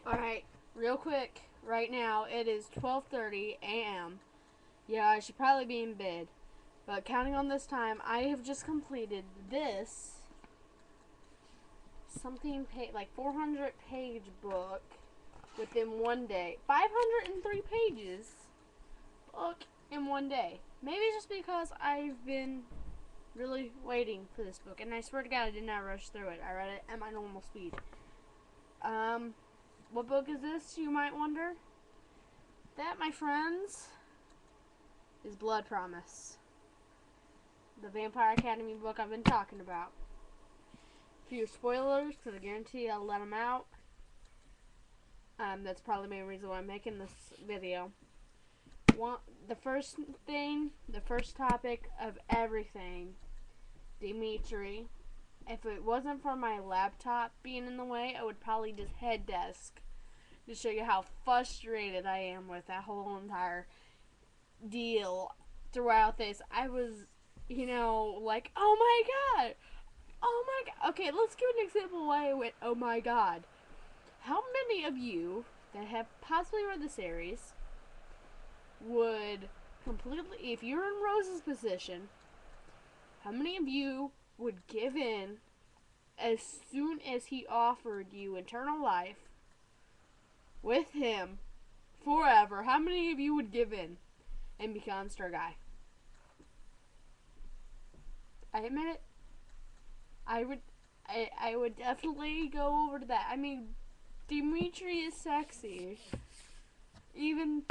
Alright, real quick, right now it is 12:30 a.m. Yeah, I should probably be in bed. But counting on this time, I have just completed this like 400 page book within one day. 503 pages book in one day. Maybe it's just because I've been really waiting for this book, and I swear to God I did not rush through it. I read it at my normal speed. What book is this, you might wonder? That, my friends, is Blood Promise. The Vampire Academy book I've been talking about. Few spoilers, because I guarantee I'll let them out. That's probably the main reason why I'm making this video. The first topic of everything, Dimitri. If it wasn't for my laptop being in the way, I would probably just head desk to show you how frustrated I am with that whole entire deal throughout this. I was, like, oh my god! Oh my god! Okay, let's give an example why I went, oh my god. How many of you that have possibly read the series would completely, if you're in Rose's position, how many of you would give in as soon as he offered you eternal life with him forever? How many of you would give in and become Star Guy? I admit it. I would definitely go over to that. I mean, Dimitri is sexy, even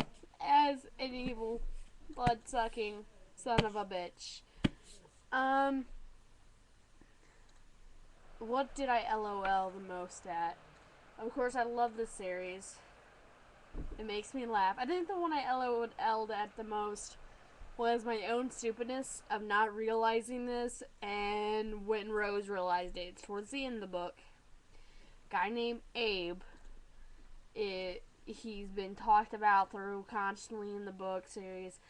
as an evil, blood-sucking son of a bitch. What did I LOL the most at? Of course, I love this series. It makes me laugh. I think the one I LOL'd at the most was my own stupidness of not realizing this, and when Rose realized it. It's towards the end of the book. Guy named Abe. He's been talked about through constantly in the book series.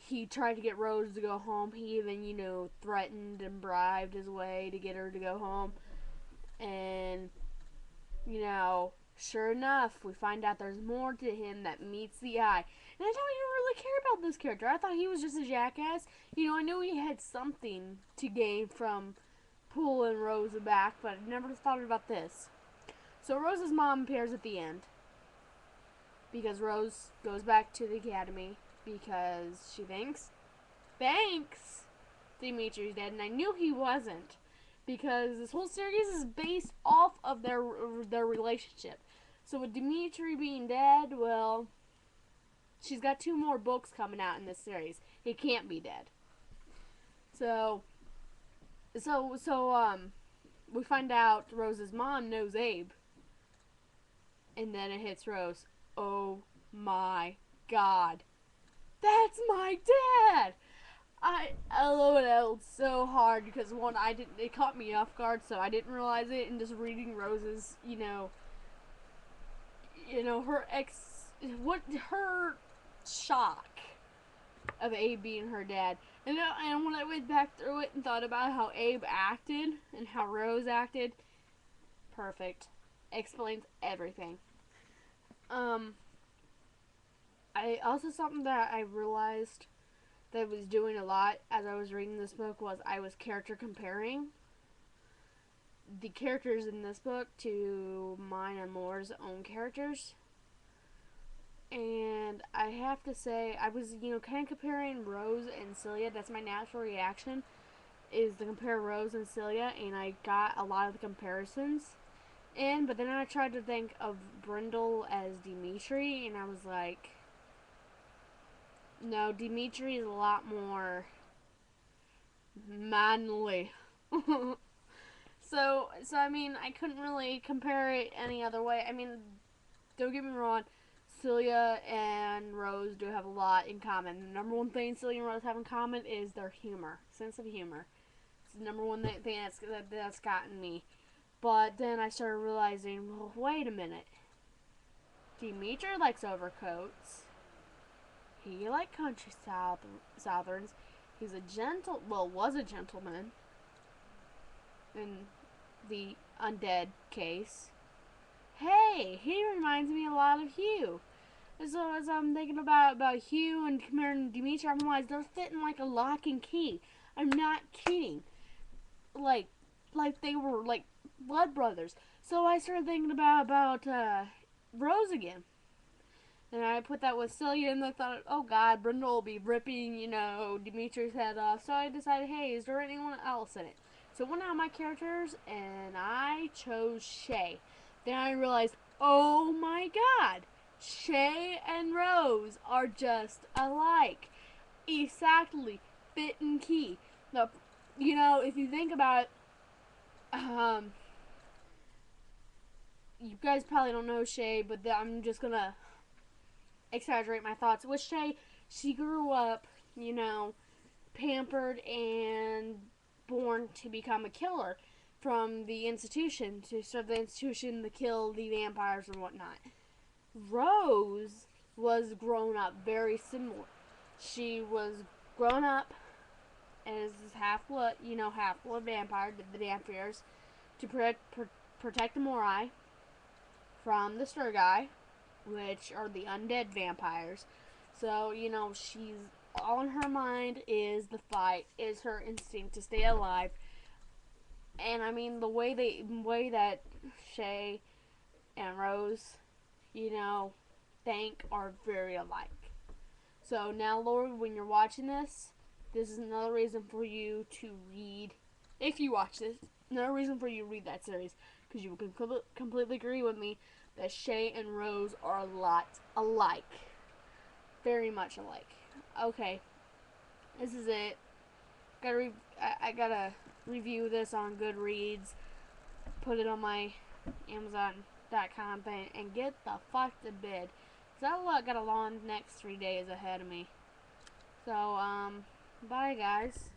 He tried to get Rose to go home. He even, threatened and bribed his way to get her to go home. And, sure enough, we find out there's more to him that meets the eye. And I don't even really care about this character. I thought he was just a jackass. I knew he had something to gain from pulling Rose back, but I never thought about this. So Rose's mom appears at the end, because Rose goes back to the academy because she thinks Dimitri's dead, and I knew he wasn't, because this whole series is based off of their relationship. So with Dimitri being dead, well, she's got 2 more books coming out in this series. He can't be dead. So we find out Rose's mom knows Abe. And then it hits Rose. Oh my god. That's my dad! I LOL'd so hard because one, it caught me off guard, so I didn't realize it, and just reading Rose's, her shock of Abe being her dad. And when I went back through it and thought about how Abe acted and how Rose acted, perfect. Explains everything. I also, something that I realized that I was doing a lot as I was reading this book was I was character comparing the characters in this book to mine and Laura's own characters. And I have to say, I was, kind of comparing Rose and Celia. That's my natural reaction, is to compare Rose and Celia, and I got a lot of the comparisons. But then I tried to think of Brindle as Dimitri, and I was like, no, Dimitri is a lot more manly. So I mean, I couldn't really compare it any other way. I mean, don't get me wrong, Celia and Rose do have a lot in common. The number one thing Celia and Rose have in common is their humor, sense of humor. It's the number one thing that's gotten me. But then I started realizing, well, wait a minute. Dimitri likes overcoats. He likes country southerns. He's was a gentleman in the undead case. Hey, Shay. He reminds me a lot of Hugh. And so as I'm thinking about Hugh and comparing Dimitri, I realized they're fitting like a lock and key. I'm not kidding. Like they were like blood brothers. So I started thinking about Rose again. And I put that with Celia, and I thought, oh God, Brenda will be ripping, Dimitri's head off. So I decided, hey, is there anyone else in it? So I went out my characters, and I chose Shay. Then I realized, oh my God, Shay and Rose are just alike. Exactly, fit and key. The, if you think about it, you guys probably don't know Shay, but I'm just gonna exaggerate my thoughts. With Shay, she grew up, pampered and born to become a killer from the institution, to serve the institution to kill the vampires and whatnot. Rose was grown up very similar. She was grown up as half-blood, half-blood vampire, the vampires, to protect the Morai from the Sturgai, which are the undead vampires. So, she's all in her mind is the fight, is her instinct to stay alive. And I mean the way that Shay and Rose, think are very alike. So now, Lord, when you're watching this is another reason for you to read. If you watch this, another reason for you to read that series, because you can completely agree with me that Shay and Rose are a lot alike. Very much alike. Okay, this is it. I gotta review this on Goodreads, put it on my Amazon.com thing, and get the fuck to bed. Cause I got a long next 3 days ahead of me. So, bye guys.